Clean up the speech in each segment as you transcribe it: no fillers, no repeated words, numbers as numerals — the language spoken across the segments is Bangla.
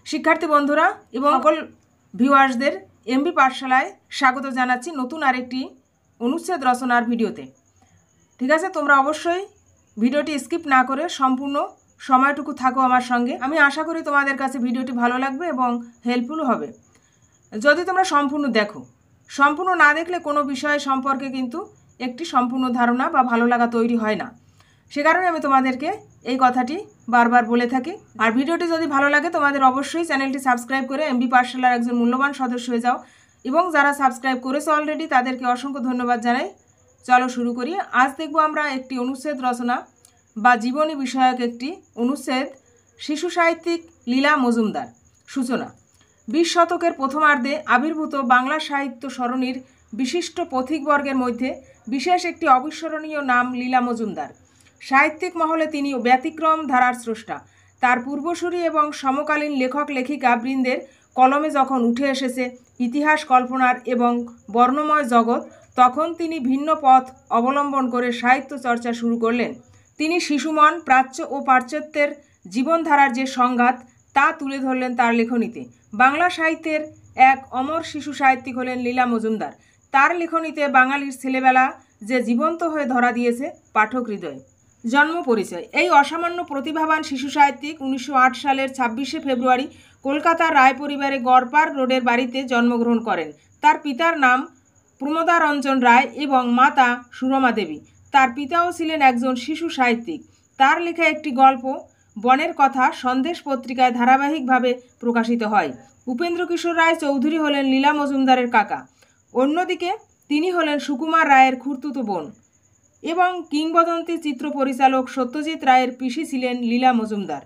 শিক্ষার্থী বন্ধুরা এবং সকল ভিউয়ার্সদের এমবি পাঠশালায় স্বাগত জানাচ্ছি নতুন আরেকটি অনুচ্ছেদ রচনার ভিডিওতে। ঠিক আছে, তোমরা অবশ্যই ভিডিওটি স্কিপ না করে সম্পূর্ণ সময়টুকু থাকো আমার সঙ্গে। আমি আশা করি তোমাদের কাছে ভিডিওটি ভালো লাগবে এবং হেল্পফুল হবে যদি তোমরা সম্পূর্ণ দেখো। সম্পূর্ণ না দেখলে কোনো বিষয় সম্পর্কে কিন্তু একটি সম্পূর্ণ ধারণা বা ভালো লাগা তৈরি হয় না। সে কারণে আমি তোমাদেরকে এই কথাটি বারবার বলে থাকি। আর ভিডিওটি যদি ভালো লাগে তোমাদের অবশ্যই চ্যানেলটি সাবস্ক্রাইব করে এমবি পাঠশালার একজন মূল্যবান সদস্য হয়ে যাও এবং যারা সাবস্ক্রাইব করেছে অলরেডি তাদেরকে অসংখ্য ধন্যবাদ জানাই। চলো শুরু করি। আজ দেখব আমরা একটি অনুচ্ছেদ রচনা বা জীবনী বিষয়ক একটি অনুচ্ছেদ, শিশু সাহিত্যিক লীলা মজুমদার। সূচনা। 20 শতকের প্রথমার্ধে আবির্ভূত বাংলা সাহিত্য সরণির বিশিষ্ট পথিকবর্গের মধ্যে বিশেষ একটি অবিস্মরণীয় নাম লীলা মজুমদার। সাহিত্যিক মহলে তিনি ব্যতিক্রম ধারার স্রষ্টা। তার পূর্বসূরি এবং সমকালীন লেখক লেখিকা বৃন্দের কলমে যখন উঠে এসেছে ইতিহাস কল্পনার এবং বর্ণময় জগৎ, তখন তিনি ভিন্ন পথ অবলম্বন করে সাহিত্য চর্চা শুরু করলেন। তিনি শিশুমন, প্রাচ্য ও পাশ্চাত্যের জীবনধারার যে সংঘাত তা তুলে ধরলেন তার লেখনীতে। বাংলা সাহিত্যের এক অমর শিশু সাহিত্যিক হলেন লীলা মজুমদার। তার লেখনীতে বাঙালির ছেলেবেলা যে জীবন্ত হয়ে ধরা দিয়েছে পাঠক হৃদয়ে। জন্ম পরিচয়। এই অসামান্য প্রতিভাবান শিশু সাহিত্যিক 1908 সালের 26শে ফেব্রুয়ারি কলকাতার রায় পরিবারে গড়পার রোডের বাড়িতে জন্মগ্রহণ করেন। তার পিতার নাম প্রমোদারঞ্জন রায় এবং মাতা সুরমা দেবী। তার পিতাও ছিলেন একজন শিশু সাহিত্যিক। তার লেখা একটি গল্প বনের কথা সন্দেশ পত্রিকায় ধারাবাহিকভাবে প্রকাশিত হয়। উপেন্দ্র কিশোর রায় চৌধুরী হলেন লীলা মজুমদারের কাকা। অন্যদিকে তিনি হলেন সুকুমার রায়ের খুড়তুতো বোন এবং কিংবদন্তি চিত্র পরিচালক সত্যজিৎ রায়ের পিসি ছিলেন লীলা মজুমদার।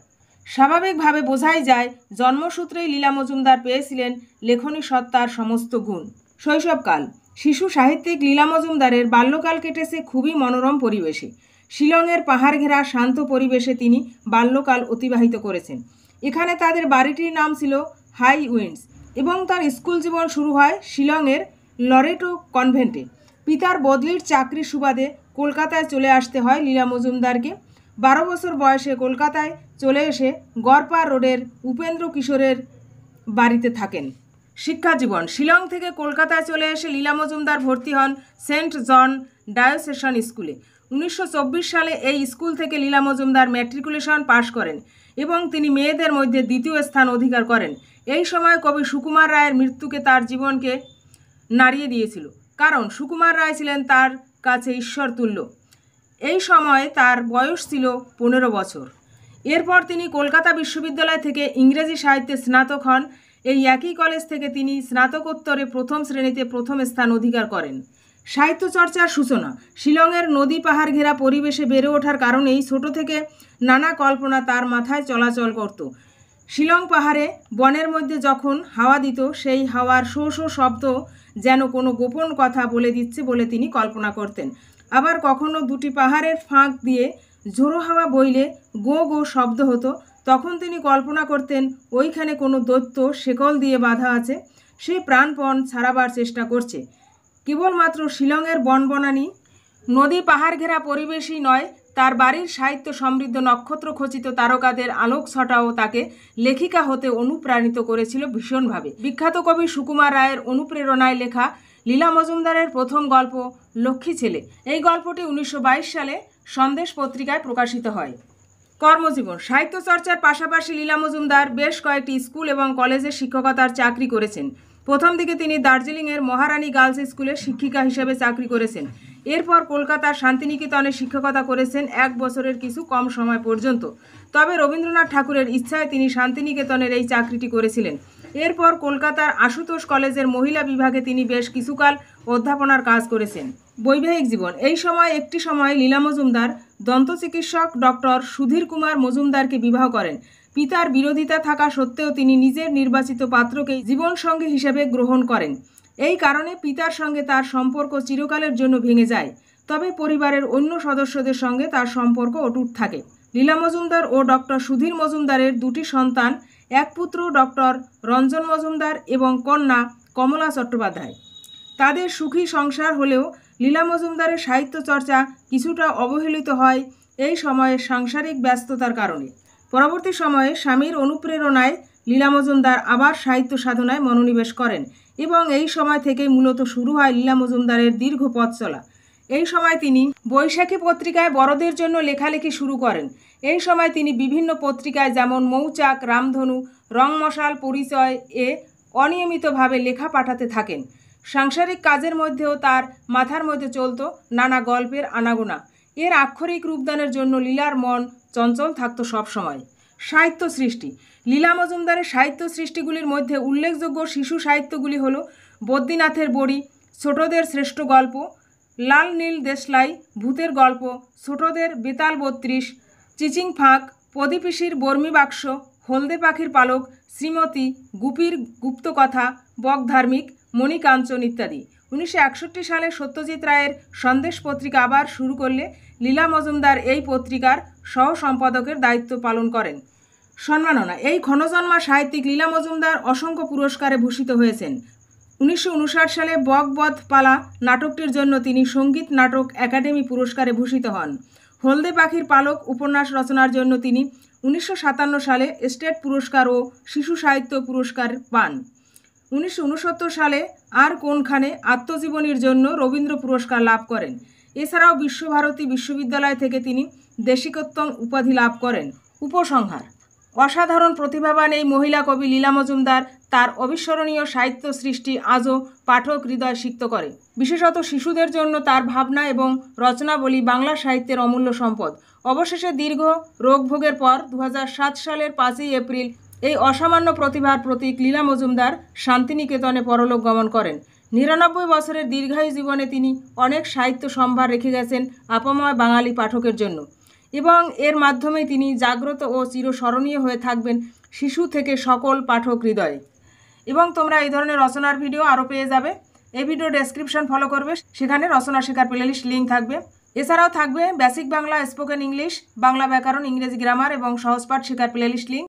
স্বাভাবিকভাবে বোঝাই যায় জন্মসূত্রেই লীলা মজুমদার পেয়েছিলেন লেখনী সত্তার সমস্ত গুণ। শৈশবকাল। শিশু সাহিত্যিক লীলা মজুমদারের বাল্যকাল কেটেছে খুবই মনোরম পরিবেশে। শিলংয়ের পাহাড় ঘেরা শান্ত পরিবেশে তিনি বাল্যকাল অতিবাহিত করেছেন। এখানে তাদের বাড়িটির নাম ছিল হাই উইন্ডস এবং তার স্কুল জীবন শুরু হয় শিলংয়ের লরেটো কনভেন্টে। পিতার বদলির চাকরির সুবাদে কলকাতায় চলে আসতে হয় লীলা মজুমদারকে। 12 বছর বয়সে কলকাতায় চলে এসে গড়পার রোডের উপেন্দ্র কিশোরের বাড়িতে থাকেন। শিক্ষা জীবন। শিলং থেকে কলকাতায় চলে এসে লীলা মজুমদার ভর্তি হন সেন্ট জন ডায়োসেশন স্কুলে। 1924 সালে এই স্কুল থেকে লীলা মজুমদার ম্যাট্রিকুলেশন পাশ করেন এবং তিনি মেয়েদের মধ্যে দ্বিতীয় স্থান অধিকার করেন। এই সময় কবি সুকুমার রায়ের মৃত্যুকে তার জীবনকে নাড়িয়ে দিয়েছিল, কারণ সুকুমার রায় ছিলেন তার কাছে ঈশ্বর তুল্য। এই সময় তার বয়স ছিল 15 বছর। এরপর তিনি কলকাতা বিশ্ববিদ্যালয় থেকে ইংরেজি সাহিত্যে স্নাতক হন। এই একই কলেজ থেকে তিনি স্নাতকোত্তরে প্রথম শ্রেণীতে প্রথম স্থান অধিকার করেন। সাহিত্য চর্চার সূচনা। শিলংয়ের নদী পাহাড় ঘেরা পরিবেশে বেড়ে ওঠার কারণেই ছোট থেকে নানা কল্পনা তার মাথায় চলাচল করত। শিলং পাহাড়ে বনের মধ্যে যখন হাওয়া দিত, সেই হাওয়ার শো শো শব্দ যেন কোনো গোপন কথা বলে দিচ্ছে বলে তিনি কল্পনা করতেন। আবার কখনো দুটি পাহাড়ের ফাঁক দিয়ে ঝোড়ো হাওয়া বইলে গো গো শব্দ হতো, তখন তিনি কল্পনা করতেন ওইখানে কোনো দৈত্য শেকল দিয়ে বাঁধা আছে, সে প্রাণপণ ছাড়াবার চেষ্টা করছে। কেবলমাত্র শিলংয়ের বনবনানি নদী পাহাড় ঘেরা পরিবেশই নয়, তার বাড়ির সাহিত্য সমৃদ্ধ নক্ষত্র খচিত তারকাদের আলোক ছটাও তাকে লেখিকা হতে অনুপ্রাণিত করেছিল ভীষণভাবে। বিখ্যাত কবি সুকুমার রায়ের অনুপ্রেরণায় লেখা লীলা মজুমদারের প্রথম গল্প লক্ষ্মী ছেলে। এই গল্পটি 1922 সালে সন্দেশ পত্রিকায় প্রকাশিত হয়। কর্মজীবন। সাহিত্য চর্চার পাশাপাশি লীলা মজুমদার বেশ কয়েকটি স্কুল এবং কলেজে শিক্ষকতার চাকরি করেছেন। প্রথম দিকে তিনি দার্জিলিংয়ের মহারানী গার্লস স্কুলে শিক্ষিকা হিসেবে চাকরি করেছেন। এরপর কলকাতার শান্তিনিকেতনে শিক্ষকতা করেছেন 1 বছরের কিছু কম সময় পর্যন্ত। তবে রবীন্দ্রনাথ ঠাকুরের ইচ্ছায় তিনি শান্তিনিকেতনের এই চাকরিটি করেছিলেন। এরপর কলকাতার আশুতোষ কলেজের মহিলা বিভাগে তিনি বেশ কিছুকাল অধ্যাপনার কাজ করেছেন। বৈবাহিক জীবন। এই সময় একটি সময় লীলা মজুমদার দন্ত চিকিৎসক ডক্টর সুধীর কুমার মজুমদারকে বিবাহ করেন। পিতার বিরোধিতা থাকা সত্ত্বেও তিনি নিজের নির্বাচিত পাত্রকেই জীবনসঙ্গী হিসেবে গ্রহণ করেন। এই কারণে পিতার সঙ্গে তার সম্পর্ক চিরকালের জন্য ভেঙে যায়, তবে পরিবারের অন্য সদস্যদের সঙ্গে তার সম্পর্ক অটুট থাকে। লীলা মজুমদার ও ডক্টর সুধীর মজুমদারের 2টি সন্তান, এক পুত্র ডক্টর রঞ্জন মজুমদার এবং কন্যা কমলা চট্টোপাধ্যায়। তাদের সুখী সংসার হলেও লীলা মজুমদারের সাহিত্য চর্চা কিছুটা অবহেলিত হয় এই সময়ের সাংসারিক ব্যস্ততার কারণে। পরবর্তী সময়ে স্বামীর অনুপ্রেরণায় লীলা মজুমদার আবার সাহিত্য সাধনায় মনোনিবেশ করেন এবং এই সময় থেকেই মূলত শুরু হয় লীলা মজুমদারের দীর্ঘ পথ চলা। এই সময় তিনি বৈশাখী পত্রিকায় বড়দের জন্য লেখালেখি শুরু করেন। এই সময় তিনি বিভিন্ন পত্রিকায় যেমন মৌচাক, রামধনু, রংমশাল, পরিচয় এ অনিয়মিতভাবে লেখা পাঠাতে থাকেন। সাংসারিক কাজের মধ্যেও তার মাথার মধ্যে চলত নানা গল্পের আনাগোনা। এর আক্ষরিক রূপদানের জন্য লীলার মন চঞ্চল থাকত সবসময়। সাহিত্য সৃষ্টি। লীলা মজুমদারের সাহিত্য সৃষ্টিগুলির মধ্যে উল্লেখযোগ্য শিশু সাহিত্যগুলি হল বদ্রীনাথের বড়ি, ছোটদের শ্রেষ্ঠ গল্প, লাল নীল দেশলাই, ভূতের গল্প, ছোটদের বেতাল ৩২, চিচিং ফাঁক, প্রদীপিসির বর্মী বাক্স, হলদে পাখির পালক, শ্রীমতী, গুপির গুপ্তকথা, বক ধার্মিক, মণিকাঞ্চন ইত্যাদি। 1961 সালে সত্যজিৎ রায়ের সন্দেশ পত্রিকা আবার শুরু করলে লীলা মজুমদার এই পত্রিকার সহ সম্পাদকের দায়িত্ব পালন করেন। সম্মাননা। এই ক্ষণজন্মা সাহিত্যিক লীলা মজুমদার অসংখ্য পুরস্কারে ভূষিত হয়েছেন। 1959 সালে বকবধ পালা নাটকটির জন্য তিনি সঙ্গীত নাটক একাডেমি পুরস্কারে ভূষিত হন। হলদে পাখির পালক উপন্যাস রচনার জন্য তিনি 1957 সালে স্টেট পুরস্কার ও শিশু সাহিত্য পুরস্কার পান। 1969 সালে আর কোনখানে আত্মজীবনীর জন্য রবীন্দ্র পুরস্কার লাভ করেন। এছাড়াও বিশ্বভারতী বিশ্ববিদ্যালয় থেকে তিনি দেশিকোত্তম উপাধি লাভ করেন। উপসংহার। অসাধারণ প্রতিভাবান এই মহিলা কবি লীলা মজুমদার তার অবিস্মরণীয় সাহিত্য সৃষ্টি আজও পাঠক হৃদয় সিক্ত করে। বিশেষত শিশুদের জন্য তার ভাবনা এবং রচনাবলী বাংলা সাহিত্যের অমূল্য সম্পদ। অবশেষে দীর্ঘ রোগভোগের পর 2007 সালের 5ই এপ্রিল এই অসামান্য প্রতিভার প্রতীক লীলা মজুমদার শান্তিনিকেতনে পরলোক গমন করেন। 99 বছরের দীর্ঘায়ু জীবনে তিনি অনেক সাহিত্য সম্ভার রেখে গেছেন আপাময় বাঙালি পাঠকের জন্য এবং এর মাধ্যমে তিনি জাগ্রত ও চিরস্মরণীয় হয়ে থাকবেন শিশু থেকে সকল পাঠক হৃদয়ে। এবং তোমরা এই ধরনের রচনার ভিডিও আরও পেয়ে যাবে। এই ভিডিও ডেসক্রিপশন ফলো করবে, সেখানে রচনা শেখার প্লেলিস্ট লিঙ্ক থাকবে। এছাড়াও থাকবে basic Bangla, spoken English, Bangla ব্যাকরণ, ইংরেজি গ্রামার এবং সহজপাঠ শেখার প্লেলিস্ট লিঙ্ক।